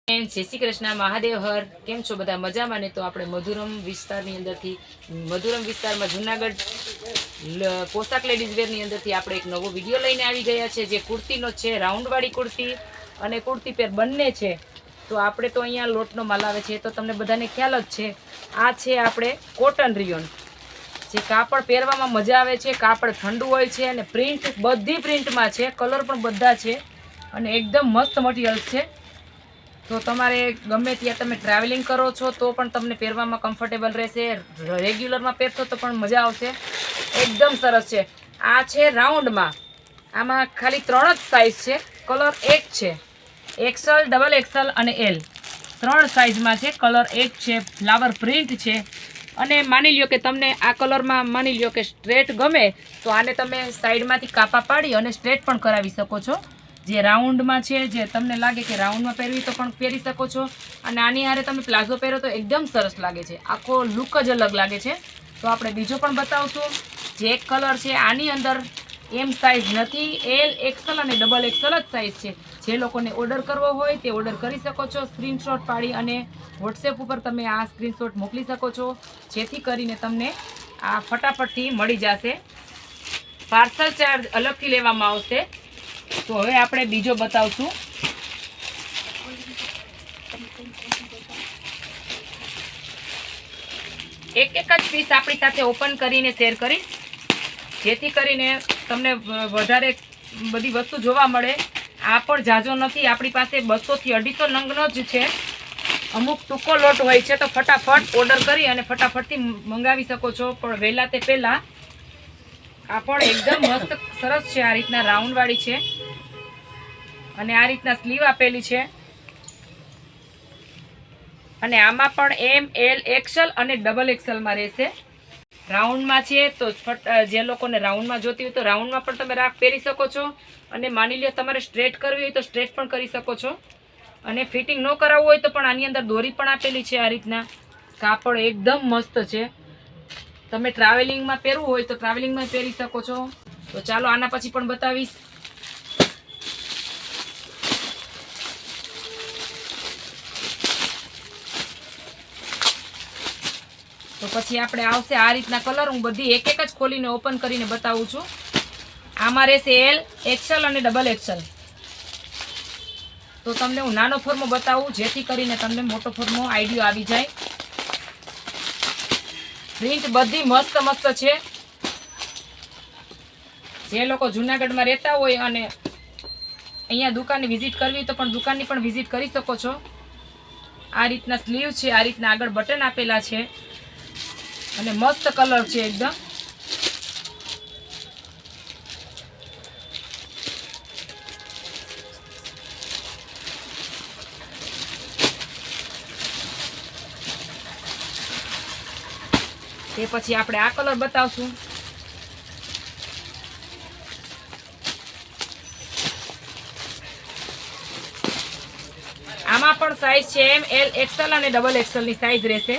જય શ્રી કૃષ્ણ, મહાદેવ હર. કેમ છો બધા? મજામાં ને? તો આપણે મધુરમ વિસ્તારની અંદરથી મધુરમ વિસ્તારમાં જુનાગઢ પોશાક લેડીઝ વેરની અંદરથી આપણે એક નવો વિડીયો લઈને આવી ગયા છે, જે કુર્તીનો છે. રાઉન્ડવાળી કુર્તી અને કુર્તી પેર બંને છે. તો આપણે તો અહીંયા લોટનો માલ આવે છે, તો તમને બધાને ખ્યાલ જ છે. આ છે આપણે કોટન રિયોન, જે કાપડ પહેરવામાં મજા આવે છે. કાપડ ઠંડુ હોય છે અને પ્રિન્ટ બધી પ્રિન્ટમાં છે, કલર પણ બધા છે અને એકદમ મસ્ત મટીરિયલ છે. તો તમારે ગમે ત્યાં તમે ટ્રાવેલિંગ કરો છો તો પણ તમને પહેરવામાં કમ્ફર્ટેબલ રહેશે. રેગ્યુલરમાં પહેરશો તો પણ મજા આવશે. એકદમ સરસ છે. આ છે રાઉન્ડમાં. આમાં ખાલી 3 જ સાઇઝ છે. કલર એક છે, એક્સલ, ડબલ એક્સલ અને એલ, 3 સાઇઝમાં છે. કલર એક છે, ફ્લાવર પ્રિન્ટ છે. અને માની લ્યો કે તમને આ કલરમાં માની લ્યો કે સ્ટ્રેટ ગમે તો આને તમે સાઈડમાંથી કાપા પાડી અને સ્ટ્રેટ પણ કરાવી શકો છો. જે રાઉન્ડમાં છે, જે તમને લાગે કે રાઉન્ડમાં પહેરવી તો પણ પહેરી શકો છો. અને આની હારે તમે પ્લાઝો પહેરો તો એકદમ સરસ લાગે છે. આખો લુક જ અલગ લાગે છે. તો આપણે બીજો પણ બતાવશું. જે એક કલર છે, આની અંદર એમ સાઇઝ નથી, એલ, એક્સલ અને ડબલ એક્સલ જ સાઇઝ છે. જે લોકોને ઓર્ડર કરવો હોય તે ઓર્ડર કરી શકો છો. સ્ક્રીનશોટ પાડી અને વોટ્સએપ ઉપર તમે આ સ્ક્રીનશોટ મોકલી શકો છો, જેથી કરીને તમને આ ફટાફટથી મળી જશે. પાર્સલ ચાર્જ અલગથી લેવામાં આવશે. તો હવે આપણે બીજો બતાવશું. એક જ પીસ આપણી સાથે ઓપન કરીને શેર કરીશ, જેથી કરીને તમને વધારે બધી વસ્તુ જોવા મળે. આ પણ ઝાઝો નથી, આપણી પાસે 200 થી 250 નંગનો જ છે. અમુક ટૂંકો લોટ હોય છે, તો ફટાફટ ઓર્ડર કરી અને ફટાફટથી મંગાવી શકો છો. પણ વહેલા તે પહેલાં આ પણ એકદમ મસ્ત સરસ છે. આ રીતના રાઉન્ડવાળી છે અને આ રીતના સ્લીવ આપેલી છે. અને આમાં પણ એમ, એલ, એક્સલ અને ડબલ એક્સલમાં રહેશે. રાઉન્ડમાં છે તો જે લોકોને રાઉન્ડમાં જોતી હોય તો રાઉન્ડમાં પણ તમે રાખ પહેરી શકો છો. અને માની લો તમારે સ્ટ્રેટ કરવી હોય તો સ્ટ્રેટ પણ કરી શકો છો. અને ફિટિંગ ન કરાવવું હોય તો પણ આની અંદર દોરી પણ આપેલી છે. આ રીતના કાપડ એકદમ મસ્ત છે. તમે ટ્રાવેલિંગમાં પહેરવું હોય તો ટ્રાવેલિંગમાં પહેરી શકો છો. તો ચાલો આના પછી પણ બતાવીશ. તો પછી આપણે આવશે આ રીતના કલર. હું બધી એક જ ખોલીને ઓપન કરીને બતાવું છું. આમાં રહેશે એલ, એક્સલ અને ડબલ એક્સલ. તો તમને હું નાનો ફોર્મો બતાવું, જેથી કરીને તમને મોટો ફોર્મો આઈડિયો આવી જાય. પ્રિન્ટ બધી મસ્ત મસ્ત છે. જે લોકો જુનાગઢમાં રહેતા હોય અને અહીંયા દુકાનની વિઝિટ કરવી તો પણ દુકાનની પણ વિઝિટ કરી શકો છો. આ રીતના સ્લીવ છે, આ રીતના આગળ બટન આપેલા છે અને મસ્ત કલર છે એકદમ. તે પછી આપણે આ કલર બતાવશું. આમાં પણ સાઈઝ છે એમ, એલ, એક્સલ અને ડબલ એક્સલ ની સાઈઝ રહેશે.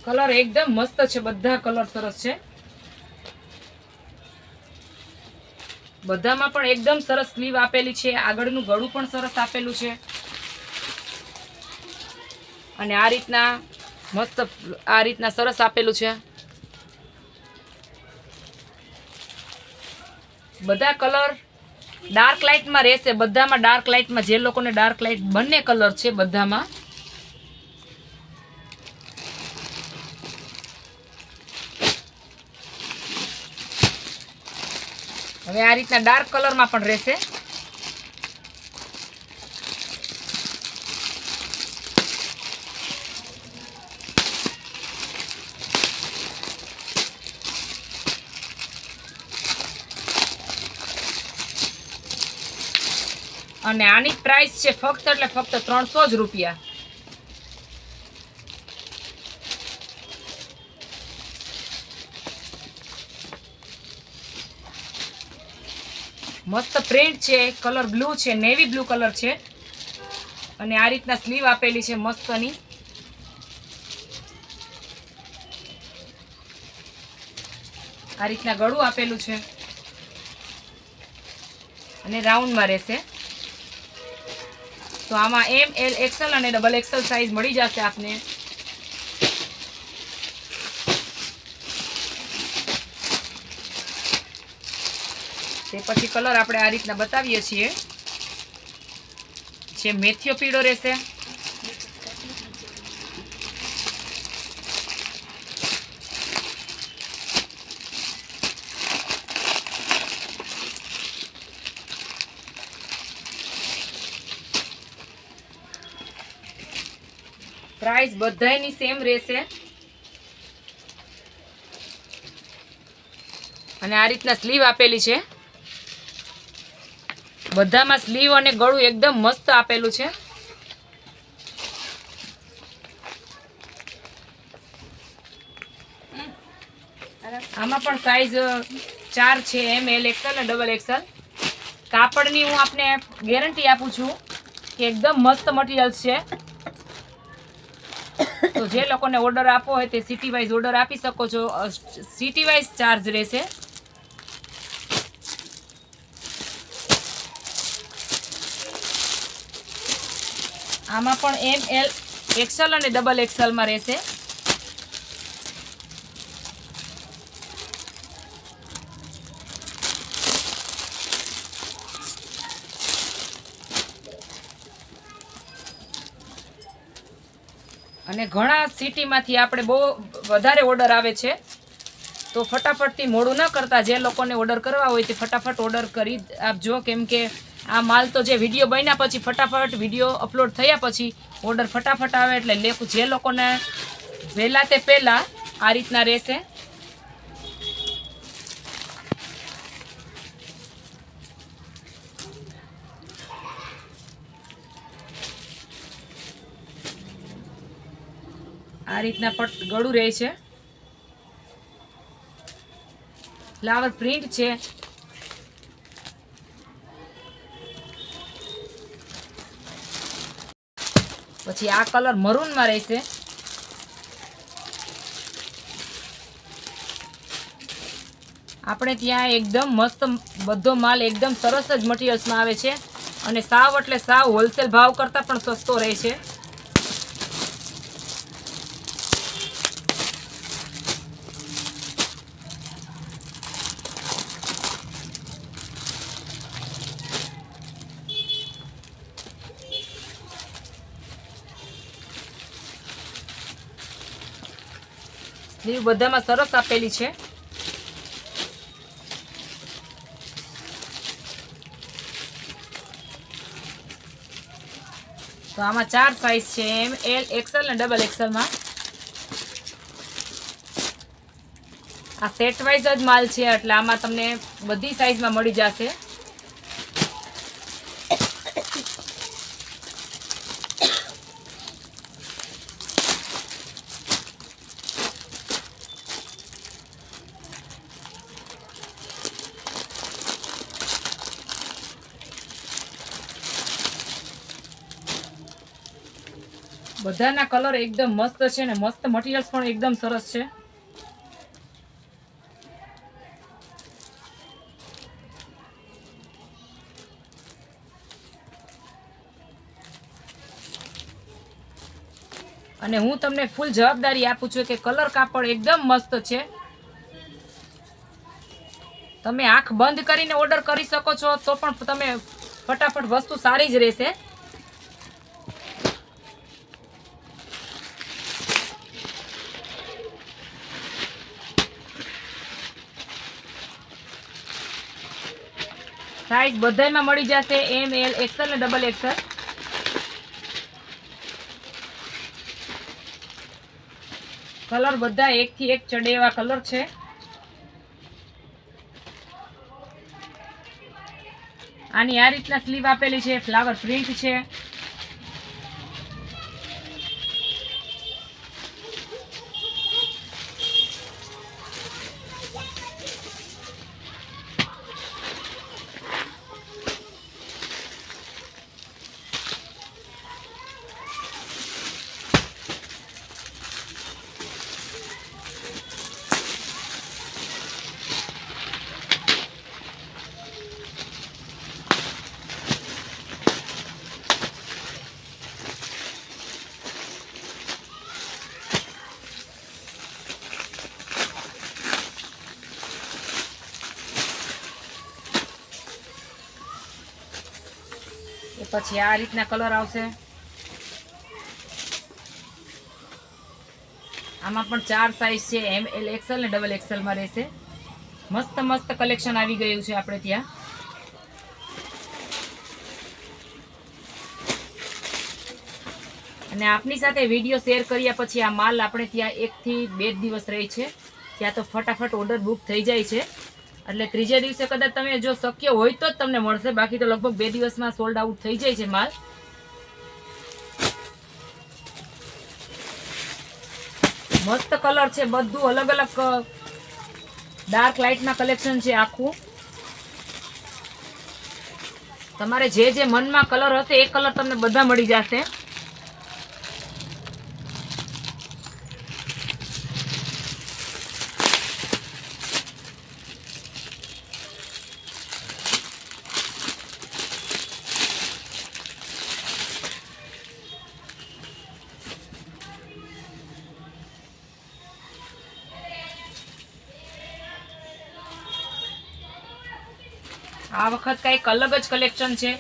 કલર એકદમ મસ્ત છે. બધા કલર સરસ છે. બધામાં પણ એકદમ સરસ સ્લીવ આપેલી છે. આગળનું ગળું પણ સરસ આપેલું છે. અને આ રીતના મસ્ત આ રીતના સરસ આપેલું છે. બધા કલર ડાર્ક લાઇટમાં રહેશે. બધામાં ડાર્ક લાઇટમાં, જે લોકોને ડાર્ક લાઇટ બંને કલર છે બધામાં. હવે આ રીતના ડાર્ક કલરમાં પણ રહેશે. અને આની પ્રાઇસ છે ફક્ત એટલે ફક્ત 300 જ રૂપિયા. મસ્ત પ્રિન્ટ છે. કલર બ્લુ છે, નેવી બ્લુ કલર છે. અને આ રીતના સ્લીવ આપેલી છે મસ્તની. આ રીતના ગળું આપેલું છે અને રાઉન્ડમાં રહેશે. તો આમાં એમ, એલ, એક્સેલ અને ડબલ એક્સેલ સાઈઝ મળી જશે આપને. તે પછી કલર આપણે આ રીતના બતાવીએ છીએ. જે મેથીઓ પીળો રહેશે, પ્રાઇસ બધાયની સેમ રહેશે. અને આ રીતના સ્લીવ આપેલી છે. બધામાં સ્લીવ અને ગળું એકદમ મસ્ત આપેલું છે. આમાં પણ સાઈઝ 4 છે, એમ, એલ, એક્સેલ અને ડબલ એક્સેલ. કાપડની હું આપને ગેરંટી આપું છું કે એકદમ મસ્ત મટીરિયલ છે. તો જે લોકોને ઓર્ડર આપવો હોય તે સિટી વાઇઝ ઓર્ડર આપી શકો છો. સિટી વાઇઝ ચાર્જ રહેશે. આમાં પણ એમ, એલ, એક્સેલ અને ડબલ એક્સેલમાં રહેશે. અને ઘણા સિટીમાંથી આપણે બહુ વધારે ઓર્ડર આવે છે. તો ફટાફટથી મોડું ન કરતા જે લોકોને ઓર્ડર કરવા હોય તે ફટાફટ ઓર્ડર કરી આપજો. કેમ કે આ માલ તો જે વિડીયો બન્યા પછી ફટાફટ વિડીયો અપલોડ થયા પછી ઓર્ડર ફટાફટ આવે. એટલે જે લોકોને વહેલા તે પહેલાં આ રીતના રહેશે. આ રીતના ગળું રહે છે. ફ્લાવર પ્રિન્ટ છે. પછી આ કલર મરૂનમાં રહેશે. આપણે ત્યાં એકદમ મસ્ત બધો માલ એકદમ સરસ જ મટીરિયલ્સમાં આવે છે. અને સાવ એટલે સાવ હોલસેલ ભાવ કરતાં પણ સસ્તો રહે છે. સ્લીવ બધામાં સરસ આપેલી છે. તો આમાં 4 સાઈઝ છે, એમ, એલ, એક્સેલ અને ડબલ એક્સેલમાં. આ સેટ વાઇઝ જ માલ છે એટલે આમાં તમને બધી સાઈઝમાં મળી જશે. બધાના કલર એકદમ મસ્ત છે ને મસ્ત મટીરિયલ્સ પણ એકદમ સરસ છે. અને હું તમને ફૂલ જવાબદારી આપું છું કે કલર કાપડ એકદમ મસ્ત છે. તમે આંખ બંધ કરીને ઓર્ડર કરી શકો છો તો પણ તમે ફટાફટ વસ્તુ સારી જ રહેશે. સાઈઝ બધામાં મળી જશે, એમ, એલ, એક્સેલ અને ડબલ એક્સેલ. કલર બધા એકથી એક ચડે એવા કલર છે. આની આ રીતના સ્લીવ આપેલી છે. ફ્લાવર પ્રિન્ટ છે. પછી આ રીતના કલર આવશે. આમાં પણ 4 સાઈઝ છે, એમ, એલ, એક્સએલ ને ડબલ એક્સએલ માં રહેશે. મસ્ત મસ્ત કલેક્શન આવી ગયું છે આપણે ત્યાં. અને આપની સાથે વિડીયો શેર કર્યા પછી આ માલ આપણે ત્યાં 1 થી 2 દિવસ રહે છે. ત્યાં તો ફટાફટ ઓર્ડર બુક થઈ જાય છે. એટલે ત્રીજે દિવસે કદાચ તમે જો શક્ય હોય તો જ તમને મળશે, બાકી તો લગભગ 2 દિવસમાં સોલ્ડ આઉટ થઈ જાય છે માલ. મસ્ત કલર છે, બધું અલગ અલગ ડાર્ક લાઇટમાં કલેક્શન છે આખું. તમારે જે મનમાં કલર હશે એ કલર તમને બધા મળી જશે. આ વખત કઈક અલગ જ કલેક્શન છે.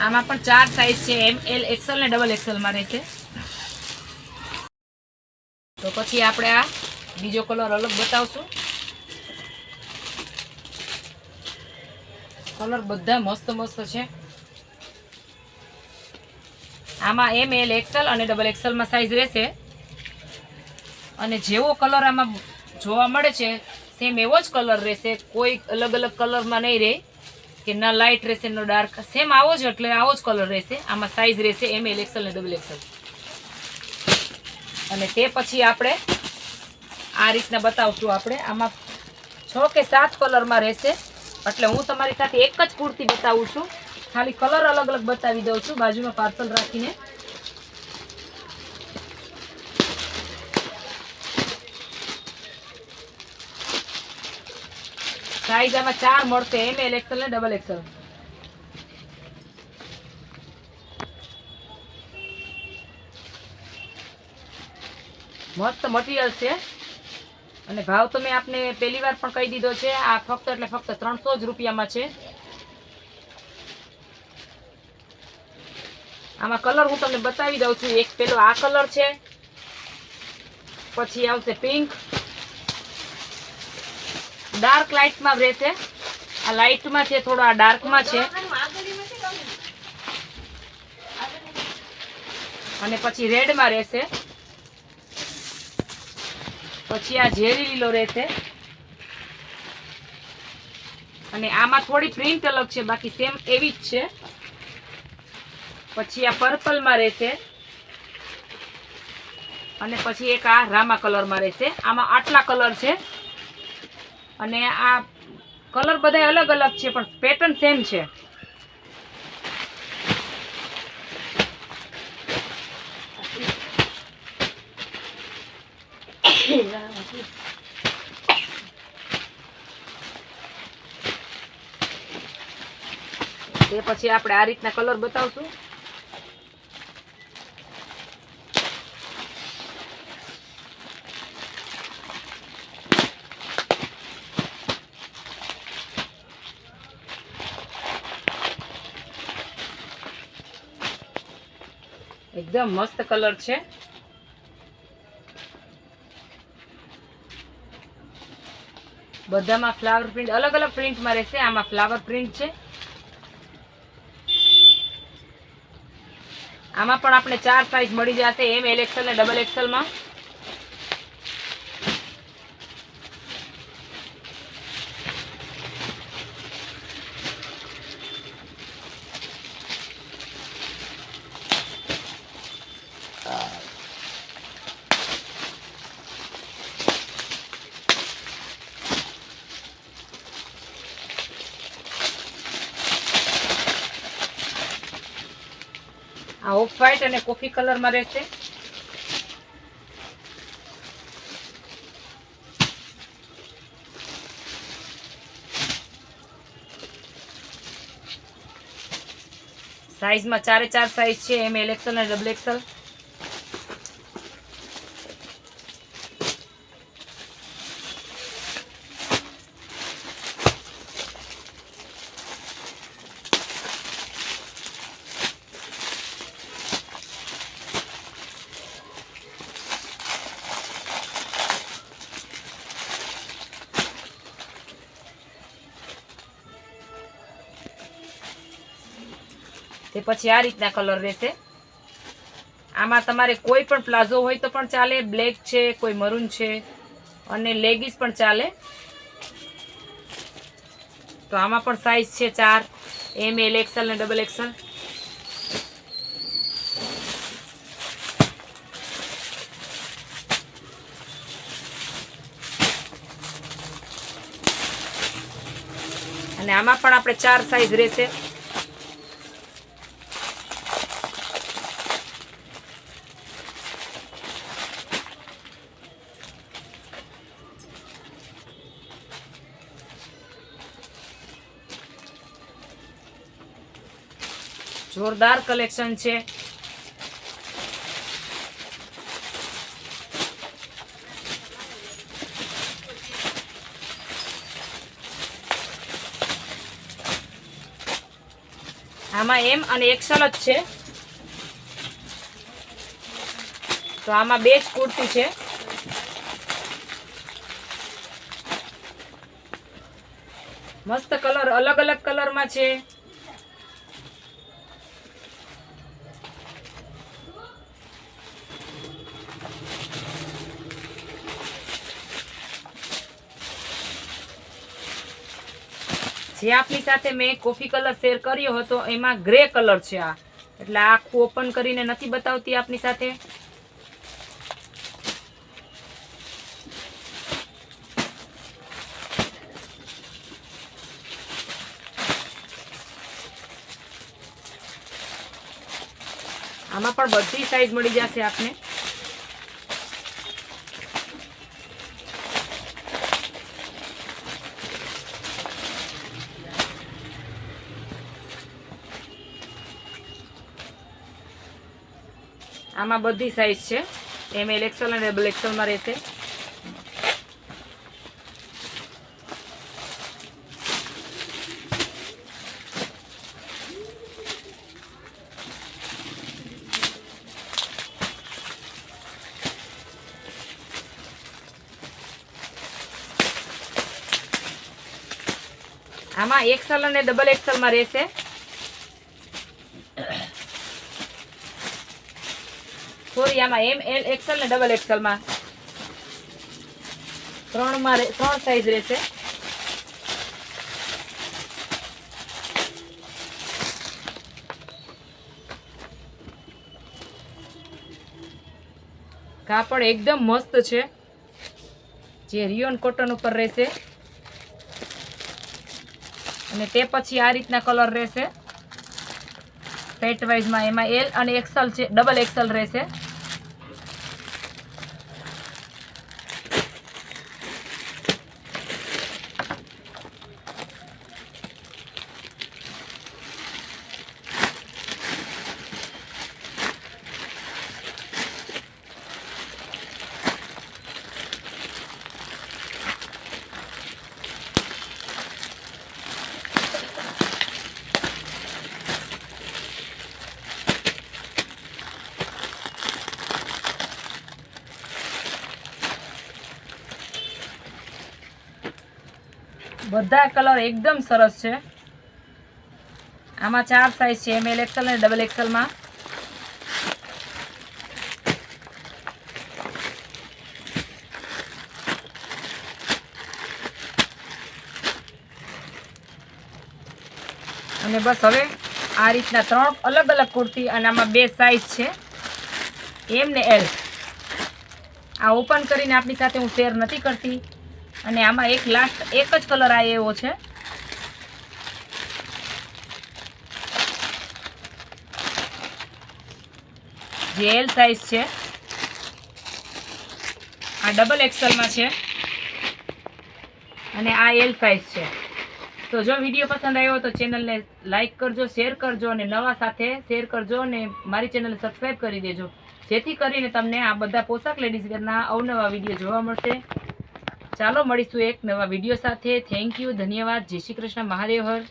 આમાં પણ 4 સાઈઝ છે, એમ, એલ, એક્સએલ ને ડબલ એક્સએલ માં રહેશે. તો પછી આપણે આ બીજો કલર અલગ બતાવશું. કલર બધા મસ્ત મસ્ત છે. આમાં એમ, એલ, એક્સએલ અને ડબલ એક્સએલ માં સાઈઝ રહેશે. અને જેવો કલર આમાં જોવા મળે છે સેમ એવો જ કલર રહેશે. કોઈ અલગ અલગ કલરમાં નહીં રહે કે ના લાઇટ રહેશે નો ડાર્ક, સેમ આવો જ, એટલે આવો જ કલર રહેશે. આમાં સાઈઝ રહેશે એમ, એલ, એક્સએલ ને ડબલ એક્સએલ. અને તે પછી આપણે આ રીતના બતાવશું. આપણે આમાં 6 કે 7 કલરમાં રહેશે. એટલે હું તમારી સાથે એક જ પૂરતી બતાવું છું, ખાલી કલર અલગ અલગ બતાવી દઉં છું બાજુમાં પાર્સલ રાખીને. સાઈઝ આમાં 4 મળશે, એમ, એલ, એક્સએલ ને ડબલ એક્સએલ. મસ્ત મટીરિયલ છે. અને ભાવ તો મેં આપને પહેલી વાર પણ કહી દીધો છે, આ ફક્ત એટલે ફક્ત 300 જ રૂપિયામાં છે. આમાં કલર હું તમને બતાવી દઉં છું. એક પેલો આ કલર છે, પછી આવશે પિંક, ડાર્ક લાઇટમાં રહેશે. આ લાઇટમાં છે, થોડો આ ડાર્કમાં છે. અને પછી રેડમાં રહેશે. પછી આ ઝેરી લીલો રહેશે. અને આમાં થોડી પ્રિન્ટ અલગ છે, બાકી સેમ એવી જ છે. પછી આ પર્પલમાં રહેશે. અને પછી એક આ રામા કલરમાં રહેશે. આમાં આટલા કલર છે. અને આ કલર બધા અલગ અલગ છે પણ પેટર્ન સેમ છે. તે પછી આપણે આ રીતના કલર બતાવશું. એકદમ મસ્ત કલર છે. બધામાં ફ્લાવર પ્રિન્ટ અલગ અલગ પ્રિન્ટમાં રહેશે. આમાં ફ્લાવર પ્રિન્ટ છે. આમાં પણ આપણે 4 સાઈઝ મળી જશે, એમ, એલ, એક્સએલ ને ડબલ એક્સએલ માં. આ ઓફ વ્હાઈટ અને કોફી કલરમાં રહેશે. સાઈઝમાં 4 સાઈઝ છે, એમ, એલ, એક્સએલ અને ડબલ એક્સએલ. તે પછી આ રીતના કલર રહેશે. આમાં તમારે કોઈ પણ પ્લાઝો હોય તો પણ ચાલે, બ્લેક છે, કોઈ મરૂન છે અને લેગીસ પણ ચાલે. તો આમાં પણ સાઈઝ છે 4, એમ, એલ, એક્સએલ ને ડબલ એક્સએલ. અને આમાં પણ આપણે 4 સાઈઝ રહેશે. જોરદાર કલેક્શન છે. આમાં એમ અને એક્સેલ જ છે. તો આમાં 2 જ કુર્તી છે. મસ્ત કલર, અલગ અલગ કલરમાં છે. જે આપની સાથે મેં કોફી કલર શેર કર્યો હતો એમાં ગ્રે કલર છે આ, એટલે આખું ઓપન કરીને નથી બતાવતી આપની સાથે. આમાં પણ બધી સાઈઝ મળી જશે આપને. આમાં બધી સાઈઝ છે, એમ, એલ, એક્સએલ અને ડબલ એક્સએલમાં રહેશે. આમાં એક્સએલ અને ડબલ એક્સએલમાં રહેશે. સોરી, આમાં એમ, એલ, એક્સએલ ને ડબલ એક્સએલમાં 3 સાઈઝ રહેશે. કાપડ એકદમ મસ્ત છે, જે રિયોન કોટન ઉપર રહેશે. અને તે પછી આ રીતના કલર રહેશે સેટ વાઇઝમાં. એમાં એલ અને એક્સેલ છે, ડબલ એક્સેલ રહેશે. બધા કલર એકદમ સરસ છે. આમાં 4 સાઈઝ છે, એમ, એલ, એક્સએલ અને ડબલ એક્સએલમાં. અને બસ હવે આ રીતના 3 અલગ અલગ કુર્તી, અને આમાં 2 સાઈઝ છે, એમ ને એલ. આ ઓપન કરીને આપની સાથે હું શેર નથી કરતી. અને આમાં એક લાસ્ટ એક જ કલર આ એવો છે. જે એલ સાઈઝ છે. આ ડબલ એક્સેલમાં છે અને આ એલ સાઈઝ છે. તો જો વિડીયો પસંદ આવ્યો તો ચેનલને લાઈક કરજો, શેર કરજો અને નવા સાથે શેર કરજો અને મારી ચેનલને સબસ્ક્રાઈબ કરી દેજો, જેથી કરીને તમને આ બધા પોશાક લેડીઝ વેરના અવનવા વિડીયો જોવા મળશે. ચાલો મળીશું એક નવા વિડીયો સાથે. થેન્ક યુ, ધન્યવાદ. જય શ્રી કૃષ્ણ, મહાદેવ હર.